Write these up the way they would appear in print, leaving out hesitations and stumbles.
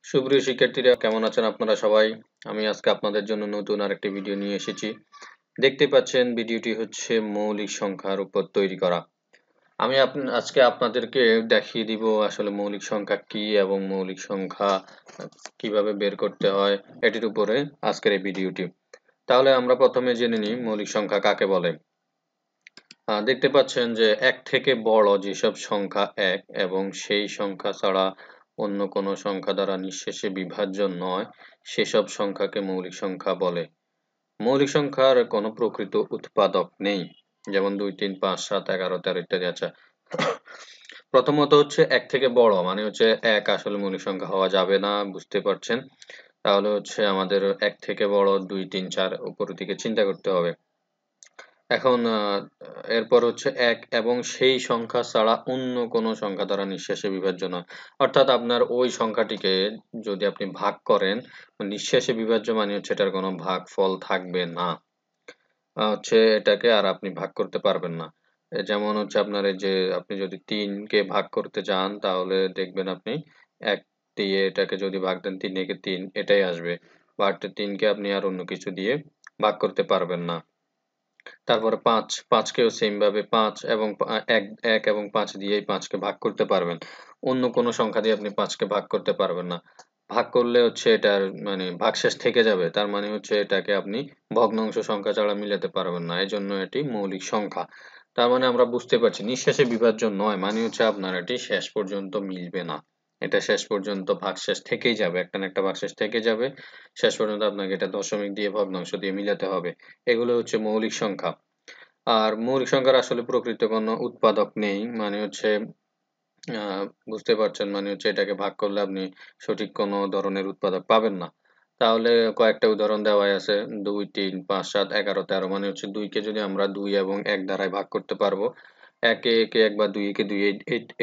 সুপ্রিয় শিক্ষার্থীরা কেমন আছেন আপনারা সবাই? আমি আজকে আপনাদের জন্য নতুন আরেকটি ভিডিও নিয়ে এসেছি। দেখতে পাচ্ছেন ভিডিওটি হচ্ছে মৌলিক সংখ্যার উপর তৈরি করা। আমি আজকে আপনাদেরকে দেখিয়ে দিব আসলে মৌলিক সংখ্যা কি এবং মৌলিক সংখ্যা কিভাবে বের করতে হয় এটির উপরে আজকের এই ভিডিওটি। তাহলে আমরা প্রথমে জেনে নিই মৌলিক সংখ্যা কাকে বলে। দেখতে পাচ্ছেন যে ১ থেকে বড় যেসব সংখ্যা ১ এবং সেই সংখ্যা ছাড়া অন্য কোনো সংখ্যা দ্বারা নিঃশেষে বিভাজ্য নয়, সেসব সংখ্যাকে মৌলিক সংখ্যা বলে। মৌলিক সংখ্যার কোনো প্রকৃত উৎপাদক নেই। যেমন ২, ৩, ৫, ৭, ১১, ১৩ ইত্যাদি আছে। প্রথমত হচ্ছে ১ থেকে বড় মানে হচ্ছে ১ আসলে মৌলিক সংখ্যা হওয়া যাবে না, বুঝতে পারছেন। তাহলে হচ্ছে আমাদের ১ থেকে বড় ২, ৩, ৪ উপরের দিকে চিন্তা করতে হবে। এখন এরপর হচ্ছে ১ এবং সেই সংখ্যা ছাড়া অন্য কোনো সংখ্যা দ্বারা নিঃশেষে বিভাজ্য নয়। অর্থাৎ আপনার ওই সংখ্যাটিকে যদি আপনি ভাগ করেন, নিঃশেষে বিভাজ্য মানে হচ্ছে এটার কোনো ভাগফল থাকবে না। হচ্ছে এটাকে আর আপনি ভাগ করতে পারবেন না। যেমন হচ্ছে আপনার এই যে আপনি যদি ৩ কে ভাগ করতে যান তাহলে দেখবেন আপনি ১ দিয়ে এটাকে যদি ভাগ দেন ৩ একে ৩ এটাই আসবে। বাট ৩ কে আপনি আর অন্য কিছু দিয়ে ভাগ করতে পারবেন না। তারপরে ৫ কেও সেম ভাবে ৫ এবং ১ এবং ৫ দিয়েই ৫ কে ভাগ করতে পারবেন। অন্য কোনো সংখ্যা দিয়ে আপনি ৫ কে ভাগ করতে পারবেন না। ভাগ করলে হচ্ছে এটার মানে ভাগশেষ থেকে যাবে। তার মানে হচ্ছে এটাকে আপনি ভগ্নাংশ সংখ্যা ছাড়া মিলাতে পারবেন না। এজন্য এটি মৌলিক সংখ্যা। তার মানে আমরা বুঝতে পারছি নিঃশেষে বিভাজ্য নয় মানে হচ্ছে আপনার এটি শেষ পর্যন্ত মিলবে না। এটা শেষ পর্যন্ত ভাগশেষ থেকেই যাবে। একটা না একটা ভাগশেষ থেকে যাবে। শেষ পর্যন্ত আপনাকে এটা দশমিক দিয়ে ভগ্নাংশ দিয়ে মিলাতে হবে। এগুলো হচ্ছে মৌলিক সংখ্যা। আর মৌলিক সংখ্যার আসলে প্রকৃত কোনো উৎপাদক নেই। মানে হচ্ছে আ বুঝতে পারছেন মানে হচ্ছে এটাকে ভাগ করলে আপনি সঠিক কোনো ধরনের উৎপাদক পাবেন না। তাহলে কয়েকটা উদাহরণ দেওয়াই আছে। ২, ৩, ৫, ৭, ১১, ১৩ মানে হচ্ছে ২ কে যদি আমরা ২ এবং ১ দ্বারাই ভাগ করতে পারবো। ১ এ একে ১ বা ২ একে ২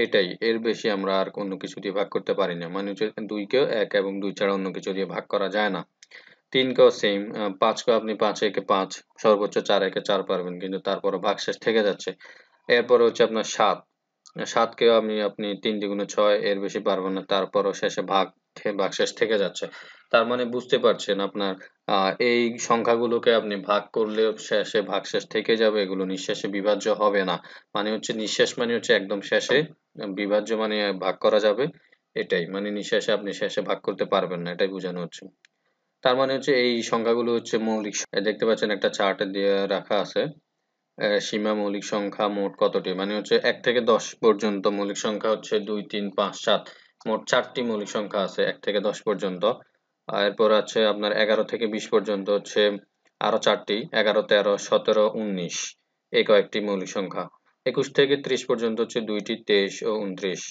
এটাই। এর বেশি আমরা আর অন্য কিছু দিয়ে ভাগ করতে পারি না। মানে হচ্ছে ২ কেও ১ এবং ২ ছাড়া অন্য কিছু দিয়ে ভাগ করা যায় না। ৩ কেও সেম ৫ কেও আপনি ৫ একে ৫ সর্বোচ্চ ৪ একে ৪ পারবেন। কিন্তু তারপরও ভাগশেষ থেকে যাচ্ছে। এরপরে হচ্ছে আপনার ৭। ৭ কেও আপনি ৩ দ্বিগুণে ৬ এর বেশি পারবেন না। তারপরও শেষে ভাগশেষ থেকে যাচ্ছে। তার মানে বুঝতে পারছেন আপনার আ এই সংখ্যাগুলোকে আপনি ভাগ করলেও শেষে ভাগশেষ থেকে যাবে। এগুলো নিঃশেষে বিভাজ্য হবে না। মানে হচ্ছে নিঃশেষ মানে হচ্ছে একদম শেষে, বিভাজ্য মানে ভাগ করা যাবে এটাই। মানে নিঃশেষে আপনি শেষে ভাগ করতে পারবেন না। এটাই বোঝানো হচ্ছে। তার মানে হচ্ছে এই সংখ্যাগুলো হচ্ছে মৌলিক দেখতে পাচ্ছেন একটা চার্টে দিয়ে রাখা আছে। সীমা মৌলিক সংখ্যা মোট কতটি? মানে হচ্ছে ১ থেকে ১০ পর্যন্ত মৌলিক সংখ্যা হচ্ছে ২, ৩, ৫, ৭ মোট ৪ টি মৌলিক সংখ্যা আছে ১ থেকে ১০ পর্যন্ত। এরপর আছে আপনার ১১ থেকে ২০ পর্যন্ত হচ্ছে আরো ৪ টি ১১, ১৩, ১৭, ১৯ এই কয়েকটি মৌলিক সংখ্যা। ২১ থেকে ৩০ পর্যন্ত হচ্ছে ২ টি ২৩ ও ২৯।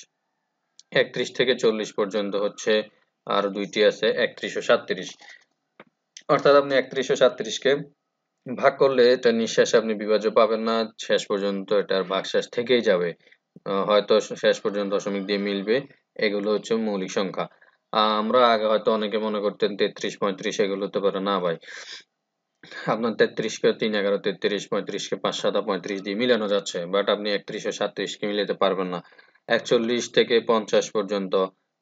৩১ থেকে ৪০ পর্যন্ত হচ্ছে আরো ২ টি আছে ৩১ ও ৩৭। অর্থাৎ আপনি ৩১ ও ৩৭ কে ভাগ করলে এটা নিঃশেষে আপনি বিভাজ্য পাবেন না। শেষ পর্যন্ত এটার ভাগশেষ থেকেই যাবে। হয়তো শেষ পর্যন্ত দশমিক দিয়ে মিলবে। এগুলো হচ্ছে মৌলিক সংখ্যা। আমরা আগে হয়তো অনেকে মনে করতেন ৩৩, ৩৫ এগুলো হতে পারে। না ভাই। আপনার ৩৩ কে ৩, ১১, ৩৩, ৩৫ কে ৫, ৭, ৩৫ দিয়ে মিলানো যাচ্ছে। বাট আপনি ৩১ ও ৩৭ কে মিলাতে পারবেন না। ৪১ থেকে ৫০ পর্যন্ত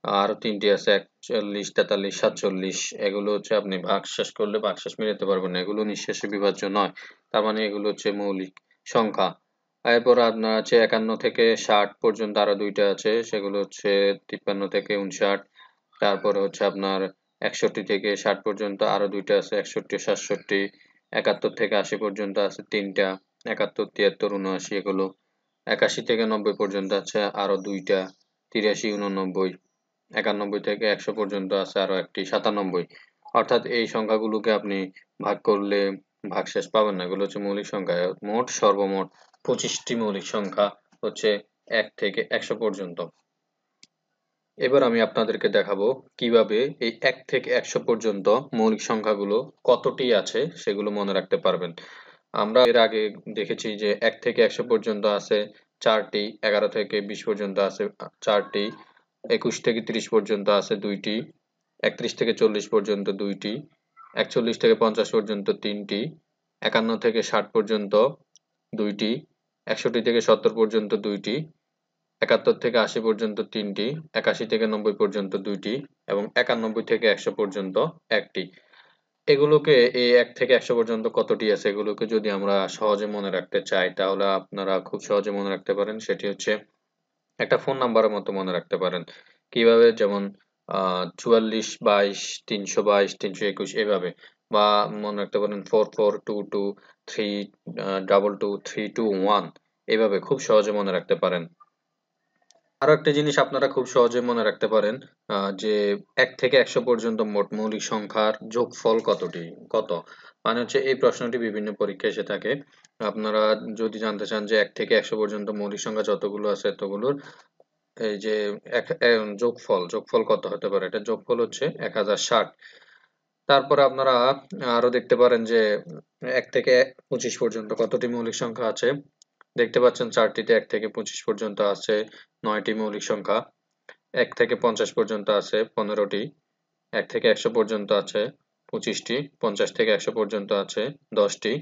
আরো ৩ টি আছে ৪১, ৪৩, ৪৭ এগুলো হচ্ছে আপনি ভাগশেষ করলে ভাগশেষ মিলাতে পারবেন না। এগুলো নিঃশেষে বিভাজ্য নয়। তার মানে এগুলো হচ্ছে মৌলিক সংখ্যা। এরপর আপনার আছে ৫১ থেকে ৬০ পর্যন্ত আরো ২ টা আছে। সেগুলো হচ্ছে ৫৩ থেকে ৫৯। তারপরে হচ্ছে আপনার ৬১ থেকে ৬০ পর্যন্ত আরো ২ টা আছে ৬১, ৬৭। ৭১ থেকে ৮০ পর্যন্ত আছে ৩ টা ৭১, ৭৩, ৭৯ এগুলো। ৮১ থেকে ৯০ পর্যন্ত আছে আরো ২ টা ৮৩, ৮৯। ৯১ থেকে ১০০ পর্যন্ত আছে আরো একটি ৯৭। অর্থাৎ এই সংখ্যাগুলোকে আপনি ভাগ করলে ভাগশেষ পাবেন না। এগুলো হচ্ছে মৌলিক সংখ্যা। মোট সর্বমোট ২৫ টি মৌলিক সংখ্যা হচ্ছে ১ থেকে ১০০ পর্যন্ত। এবার আমি আপনাদেরকে দেখাবো কিভাবে এই ১ থেকে ১০০ পর্যন্ত মৌলিক সংখ্যাগুলো কতটি আছে সেগুলো মনে রাখতে পারবেন। আমরা এর আগে দেখেছি যে ১ থেকে ১০০ পর্যন্ত আছে ৪ টি, ১১ থেকে ২০ পর্যন্ত আছে ৪ টি, ২১ থেকে ৩০ পর্যন্ত আছে ২ টি, ৩১ থেকে ৪০ পর্যন্ত ২ টি, ৪১ থেকে ৫০ পর্যন্ত ৩ টি, ৫১ থেকে ৬০ পর্যন্ত ২ টি, ৬১ থেকে ৭০ পর্যন্ত ২ টি, ৭১ থেকে ৮০ পর্যন্ত ৩ টি, ৮১ থেকে ৯০ পর্যন্ত ২ টি, এবং 91 থেকে 100 পর্যন্ত একটি। এগুলোকে এই 1 থেকে 100 পর্যন্ত কতটি আছে এগুলোকে যদি আমরা সহজে মনে রাখতে চাই তাহলে আপনারা খুব সহজে মনে রাখতে পারেন। সেটি হচ্ছে একটা ফোন নাম্বারের মতো মনে রাখতে পারেন। কিভাবে? যেমন 44 22 322 321 এভাবে, বা মনে রাখতে পারেন 4422 3 22 321 এভাবে খুব সহজে মনে রাখতে পারেন। আরো একটা জিনিস আপনারা খুব সহজে মনে রাখতে পারেন, যে 1 থেকে 100 পর্যন্ত মোট মৌলিক সংখ্যার যোগফল কত? মানে হচ্ছে এই প্রশ্নটি বিভিন্ন পরীক্ষায় এসে থাকে। আপনারা যদি জানতে চান যে 1 থেকে 100 পর্যন্ত মৌলিক সংখ্যা যতগুলো আছে এতগুলোর এই যে যোগফল কত হতে পারে? এটার যোগফল হচ্ছে 1060। তারপরে আপনারা আরো দেখতে পারেন যে 1 থেকে 25 পর্যন্ত কতটি মৌলিক সংখ্যা আছে? দেখতে পাচ্ছেন চার্টটিতে 1 থেকে 25 পর্যন্ত আছে 9টি মৌলিক সংখ্যা। 1 থেকে 50 পর্যন্ত আছে 15টি। 1 থেকে 100 পর্যন্ত আছে 25টি। 50 থেকে 100 পর্যন্ত আছে 10টি।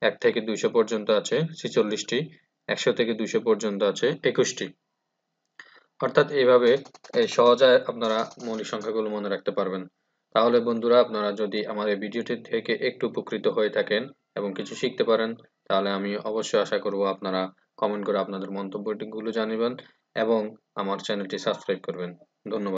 1 থেকে 200 পর্যন্ত আছে 46টি। 100 থেকে 200 পর্যন্ত আছে 21টি। অর্থাৎ এইভাবে সহজে আপনারা মৌলিক সংখ্যাগুলো মনে রাখতে পারবেন। তাহলে বন্ধুরা, আপনারা যদি আমার এই ভিডিওটি থেকে একটু উপকৃত হয়ে থাকেন এবং কিছু শিখতে পারেন, তাহলে আমি অবশ্যই আশা করব আপনারা কমেন্ট করে আপনাদের মন্তব্যগুলো জানাবেন এবং আমার চ্যানেলটি সাবস্ক্রাইব করবেন। ধন্যবাদ।